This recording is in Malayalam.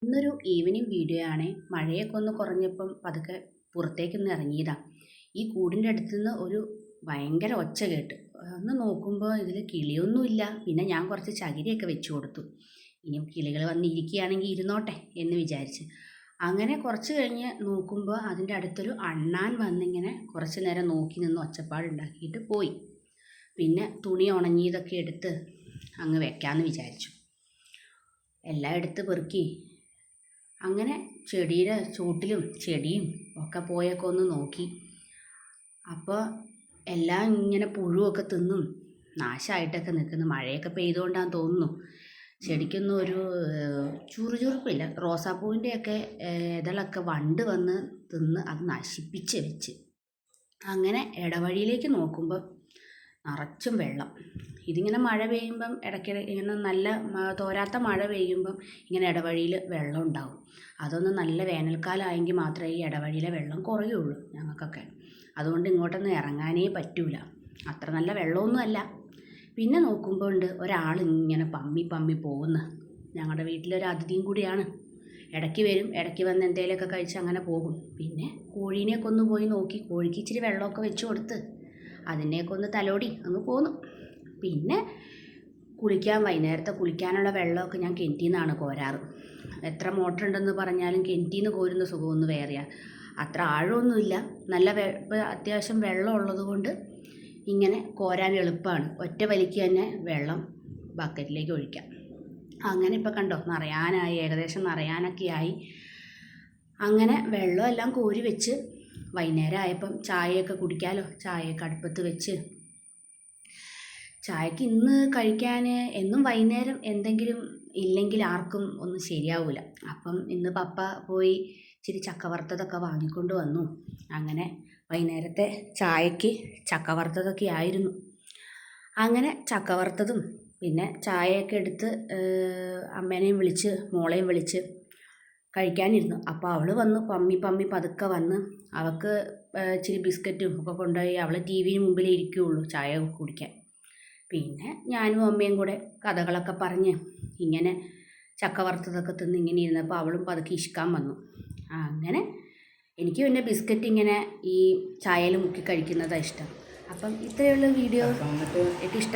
ഇന്നൊരു ഈവനിങ് വീഡിയോ ആണ്. മഴയൊക്കെ ഒന്ന് കുറഞ്ഞപ്പം പതുക്കെ പുറത്തേക്കൊന്ന് ഇറങ്ങിയതാണ്. ഈ കൂടിൻ്റെ അടുത്ത് നിന്ന് ഒരു ഭയങ്കര ഒച്ച കേട്ട്. ഒന്ന് നോക്കുമ്പോൾ ഇതിൽ കിളിയൊന്നുമില്ല. പിന്നെ ഞാൻ കുറച്ച് ചകിരിയൊക്കെ വെച്ച് കൊടുത്തു. ഇനി കിളികൾ വന്ന് ഇരിക്കുകയാണെങ്കിൽ ഇരുന്നോട്ടെ എന്ന് വിചാരിച്ച്. അങ്ങനെ കുറച്ച് കഴിഞ്ഞ് നോക്കുമ്പോൾ അതിൻ്റെ അടുത്തൊരു അണ്ണാൻ വന്നിങ്ങനെ കുറച്ച് നേരം നോക്കി നിന്ന് ഒച്ചപ്പാടുണ്ടാക്കിയിട്ട് പോയി. പിന്നെ തുണി ഉണങ്ങിയതൊക്കെ എടുത്ത് അങ്ങ് വെക്കാമെന്ന് വിചാരിച്ചു. എല്ലാം എടുത്ത് പെറുക്കി അങ്ങനെ ചെടിയുടെ ചുവട്ടിലും ചെടിയും ഒക്കെ പോയൊക്കെ ഒന്ന് നോക്കി. അപ്പോൾ എല്ലാം ഇങ്ങനെ പുഴുവൊക്കെ തിന്നും നാശമായിട്ടൊക്കെ നിൽക്കുന്നു. മഴയൊക്കെ പെയ്തുകൊണ്ടാന്ന് തോന്നുന്നു. ചെടിക്കൊന്നും ഒരു ചുറുചുറുപ്പില്ല. റോസാപ്പൂവിൻ്റെയൊക്കെ ഇതളൊക്കെ വണ്ട് വന്ന് തിന്ന് അത് നശിപ്പിച്ച് വെച്ച്. അങ്ങനെ ഇടവഴിയിലേക്ക് നോക്കുമ്പോൾ നിറച്ചും വെള്ളം. ഇതിങ്ങനെ മഴ പെയ്യുമ്പം ഇടയ്ക്കിടെ ഇങ്ങനെ നല്ല തോരാത്ത മഴ പെയ്യുമ്പം ഇങ്ങനെ ഇടവഴിയിൽ വെള്ളം ഉണ്ടാവും. അതൊന്ന് നല്ല വേനൽക്കാലമായെങ്കിൽ മാത്രമേ ഈ ഇടവഴിയിലെ വെള്ളം കുറയുള്ളൂ ഞങ്ങൾക്കൊക്കെ. അതുകൊണ്ട് ഇങ്ങോട്ടൊന്നും ഇറങ്ങാനേ പറ്റൂല. അത്ര നല്ല വെള്ളമൊന്നും അല്ല. പിന്നെ നോക്കുമ്പോൾ ഉണ്ട് ഒരാൾ ഇങ്ങനെ പമ്മി പമ്മി പോകുന്നു. ഞങ്ങളുടെ വീട്ടിലൊരു അതിഥിയും കൂടിയാണ്. ഇടയ്ക്ക് വരും, ഇടയ്ക്ക് വന്ന് എന്തെങ്കിലുമൊക്കെ കഴിച്ച് അങ്ങനെ പോകും. പിന്നെ കോഴീനെയൊക്കെ ഒന്ന് പോയി നോക്കി, കോഴിക്ക് ഇച്ചിരി വെള്ളമൊക്കെ വെച്ച് കൊടുത്ത് അതിനെയൊക്കെ ഒന്ന് തലോടി അങ്ങ് പോന്നു. പിന്നെ വൈകുന്നേരത്തെ കുളിക്കാനുള്ള വെള്ളമൊക്കെ ഞാൻ കിണറ്റിൽ നിന്നാണ് കോരാറ്. എത്ര മോട്ടർ ഉണ്ടെന്ന് പറഞ്ഞാലും കിണറ്റിൽ നിന്ന് കോരുന്ന സുഖമൊന്നും വേറെയാണ്. അത്ര ആഴമൊന്നുമില്ല. നല്ല അത്യാവശ്യം വെള്ളം ഉള്ളത് കൊണ്ട് ഇങ്ങനെ കോരാൻ എളുപ്പമാണ്. ഒറ്റ വലിക്ക് തന്നെ വെള്ളം ബക്കറ്റിലേക്ക് ഒഴിക്കാം. അങ്ങനെ ഇപ്പോൾ കണ്ടോ നിറയാനായി, ഏകദേശം നിറയാനൊക്കെ ആയി. അങ്ങനെ വെള്ളമെല്ലാം കോരി വെച്ച് വൈകുന്നേരം ആയപ്പം ചായയൊക്കെ കുടിക്കാമല്ലോ. ചായയൊക്കെ അടുപ്പത്ത് വെച്ച് ചായക്ക് ഇന്ന് കഴിക്കാൻ എന്നും വൈകുന്നേരം എന്തെങ്കിലും ഇല്ലെങ്കിൽ ആർക്കും ഒന്നും ശരിയാവില്ല. അപ്പം ഇന്ന് പപ്പ പോയി ഇച്ചിരി ചക്ക വറുത്തതൊക്കെ വാങ്ങിക്കൊണ്ട് വന്നു. അങ്ങനെ വൈകുന്നേരത്തെ ചായക്ക് ചക്ക വറുത്തതൊക്കെ ആയിരുന്നു. അങ്ങനെ ചക്ക വറുത്തതും പിന്നെ ചായയൊക്കെ എടുത്ത് അമ്മേനെയും വിളിച്ച് മോളെയും വിളിച്ച് കഴിക്കാനിരുന്നു. അപ്പോൾ അവൾ വന്ന് പമ്മി പമ്മി പതുക്കെ വന്ന് അവൾക്ക് ഇച്ചിരി ബിസ്ക്കറ്റും ഒക്കെ കൊണ്ടുപോയി അവൾ ടി വിന് മുമ്പിലേ ഇരിക്കുകയുള്ളൂ ചായ കുടിക്കാൻ. പിന്നെ ഞാനും അമ്മയും കൂടെ കഥകളൊക്കെ പറഞ്ഞ് ഇങ്ങനെ ചക്ക വറുത്തതൊക്കെ തിന്ന് ഇങ്ങനെ ഇരുന്നപ്പോൾ അവളും പതുക്കെ ഇഷ്കാൻ വന്നു. അങ്ങനെ എനിക്ക് പിന്നെ ബിസ്ക്കറ്റ് ഇങ്ങനെ ഈ ചായയിൽ മുക്കി കഴിക്കുന്നതാണ് ഇഷ്ടം. അപ്പം ഇത്രയുള്ള വീഡിയോ എനിക്ക് ഇഷ്ടം.